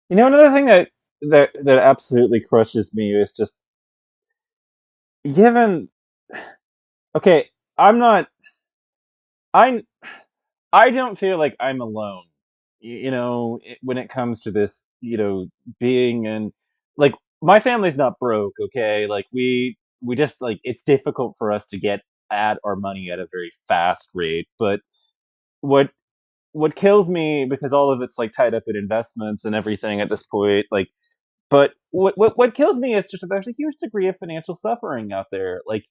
Another thing that absolutely crushes me is just given. Okay, I'm not. I I don't feel like I'm alone. When it comes to this, being and like my family's not broke. Okay, like we just like it's difficult for us to get at our money at a very fast rate. But what what kills me because all of it's like tied up in investments and everything at this point, like. But what kills me is just that there's a huge degree of financial suffering out there. Like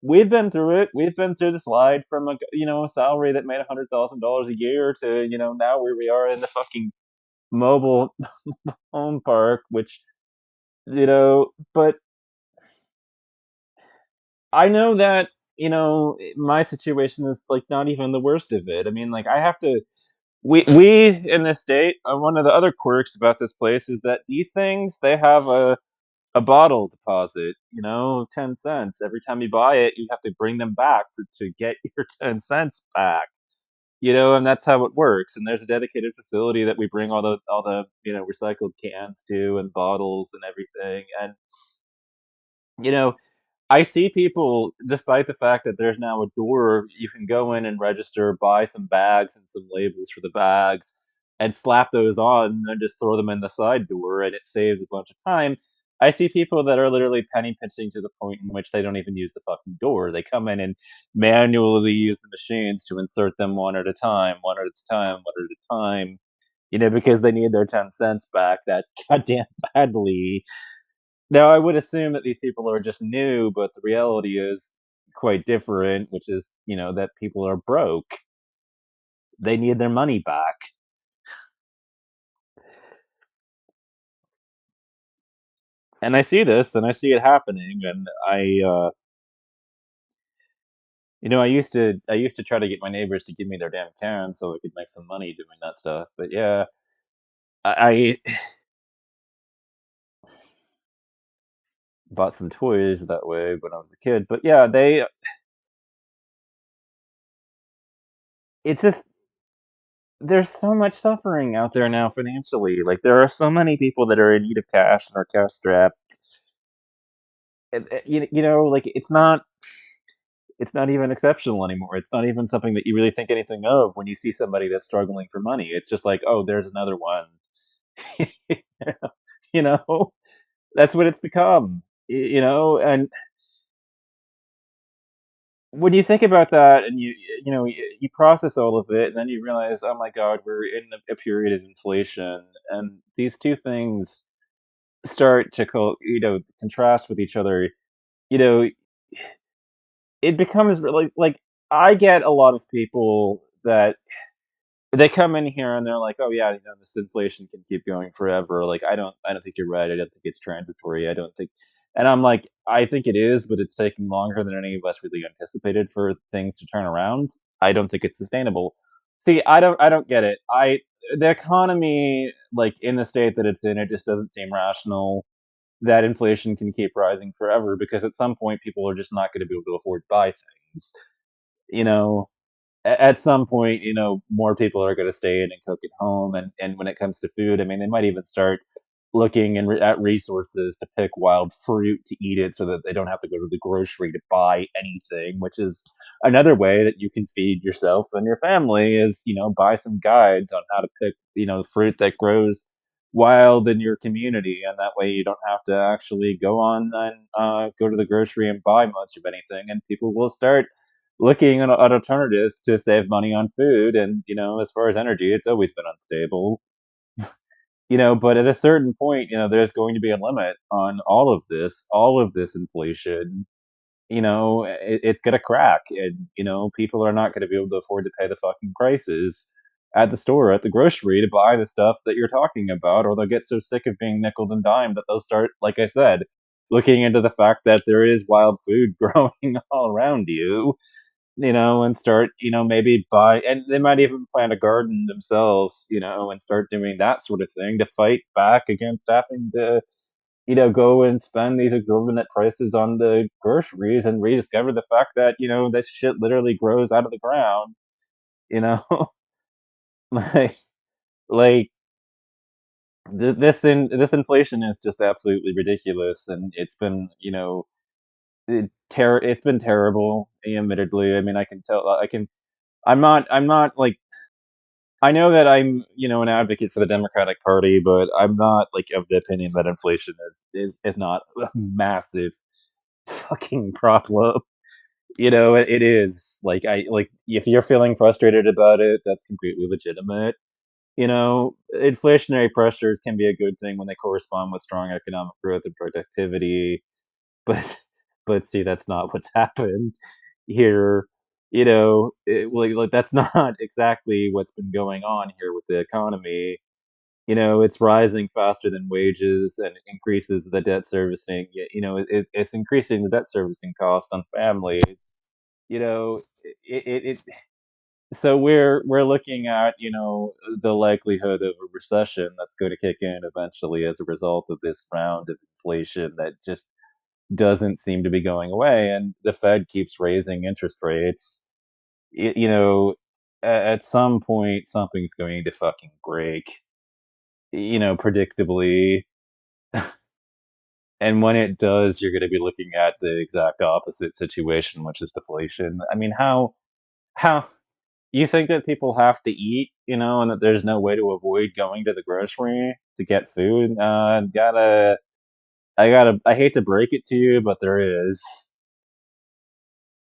we've been through it. We've been through the slide from a salary that made $100,000 a year to now where we are in the fucking mobile home park, which But I know that my situation is like not even the worst of it. I mean, like I have to. We in this state. One of the other quirks about this place is that these things they have a bottle deposit, 10 cents. Every time you buy it, you have to bring them back to get your 10 cents back. And that's how it works. And there's a dedicated facility that we bring all the recycled cans to and bottles and everything. And you know, I see people, despite the fact that there's now a door, you can go in and register, buy some bags and some labels for the bags, and slap those on, and then just throw them in the side door, and it saves a bunch of time. I see people that are literally penny pinching to the point in which they don't even use the fucking door. They come in and manually use the machines to insert them one at a time, one at a time, one at a time. Because they need their 10 cents back that goddamn badly. Now, I would assume that these people are just new, but the reality is quite different, which is, that people are broke. They need their money back. And I see this and I see it happening and I used to try to get my neighbors to give me their damn cans so I could make some money doing that stuff. But yeah, I bought some toys that way when I was a kid. But yeah, it's just there's so much suffering out there now financially. Like there are so many people that are in need of cash and are cash strapped. Like it's not even exceptional anymore. It's not even something that you really think anything of when you see somebody that's struggling for money. It's just like, oh, there's another one. you know, that's what it's become. And when you think about that, and you process all of it, and then you realize, oh my God, we're in a period of inflation, and these two things start to contrast with each other. You know, it becomes really like I get a lot of people that they come in here and they're like, "Oh yeah, this inflation can keep going forever." Like, I don't think you're right. I don't think it's transitory. I don't think, and I'm like, I think it is, but it's taking longer than any of us really anticipated for things to turn around. I don't think it's sustainable. See, I don't get it. The economy, like in the state that it's in, it just doesn't seem rational that inflation can keep rising forever because at some point people are just not going to be able to afford to buy things. You know, at some point, more people are going to stay in and cook at home. And when it comes to food, I mean, they might even start looking at resources to pick wild fruit to eat it so that they don't have to go to the grocery to buy anything, which is another way that you can feed yourself and your family is, buy some guides on how to pick, fruit that grows wild in your community. And that way you don't have to actually go on and go to the grocery and buy much of anything. And people will start looking at alternatives to save money on food. And, as far as energy, it's always been unstable. But at a certain point, there's going to be a limit on all of this inflation. It's gonna crack, and people are not gonna be able to afford to pay the fucking prices at the store, at the grocery, to buy the stuff that you're talking about, or they'll get so sick of being nickel and dime that they'll start, like I said, looking into the fact that there is wild food growing all around you, and start, maybe buy, and they might even plant a garden themselves, and start doing that sort of thing to fight back against having to, go and spend these exorbitant prices on the groceries and rediscover the fact that, this shit literally grows out of the ground, you know? like, like, this inflation is just absolutely ridiculous, and it's been, it's been terrible, admittedly. I mean, I can tell, I'm not like, I know that I'm, an advocate for the Democratic Party, but I'm not like of the opinion that inflation is not a massive fucking problem. It is. Like if you're feeling frustrated about it, that's completely legitimate. Inflationary pressures can be a good thing when they correspond with strong economic growth and productivity, but see, that's not what's happened here. Like that's not exactly what's been going on here with the economy. It's rising faster than wages and increases the debt servicing. It's increasing the debt servicing cost on families. You know, it so we're looking at, the likelihood of a recession that's going to kick in eventually as a result of this round of inflation that just doesn't seem to be going away, and the Fed keeps raising interest rates. Y you know, at some point, something's going to fucking break, predictably, and when it does, you're gonna be looking at the exact opposite situation, which is deflation. I mean, how you think that people have to eat, and that there's no way to avoid going to the grocery to get food? I hate to break it to you, but there is.